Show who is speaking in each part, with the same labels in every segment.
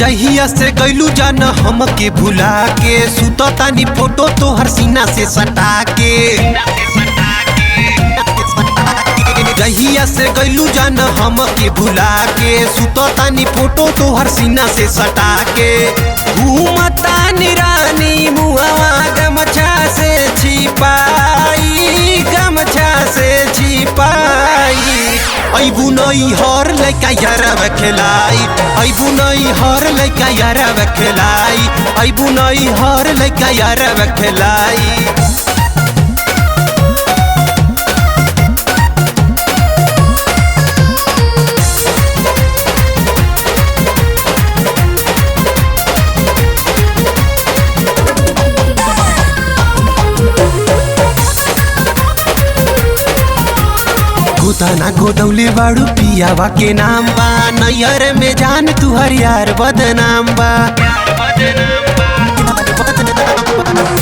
Speaker 1: जहिया से गइलू जान हमके भुला के सुतो तानी फोटो तोहर सीना से सटा के जहिया से गइलू जान हमके भुला के सुतो तानी फोटो तोहर सीना से सटा के घूमता निरानी मुहावा गमछा से छिपाई गमछा से छिपाई अइबू नई हर लइका यारब खेलाई अइबू नई हर लइका यारब खेलाई अइबू नई हर लइका यारब खेलाई। गोदाना गोदौले बाड़ू पियावा के नाम बा नैहर में जान तुहर यार बदनाम बा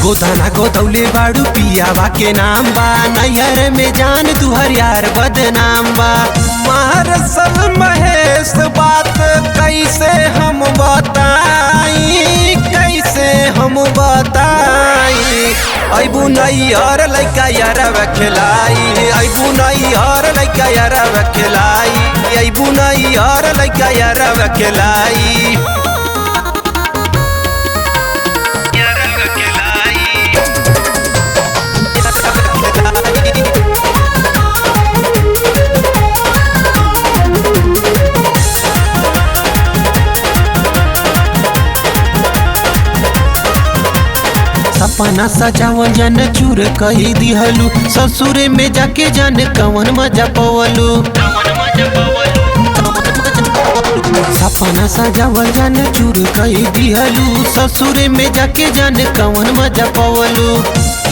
Speaker 1: गोदाना गोदौले बाड़ू पियावा के नाम बा नैहर में जान तुहर यार बदनाम बा मारसल महेश बात कैसे हम बताई कैसे हम बताई अइबू नैहर लइका यारब खेलाई अइबू नैहर लइका यारब खेलाई अइबू नैहर लइका यारब खेलाई। सपना सजावल जन चूर कही दिहलू ससुरे में जाके जन कवन मजा पवलू सपना सजावल जन चूर कही दिहलू ससुरे में जाके जन कवन मजा पवलू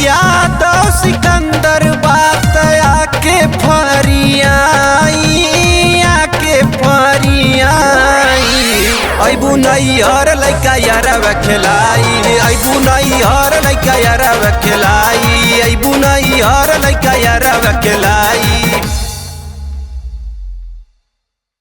Speaker 1: यादव सिकंदर बात आके फरियाई आके फरियाई अइबू नैहर लइका यारब खेलाई अइबू नैहर लइका यारब खेलाई अइबू नैहर लइका यारब खेलाई।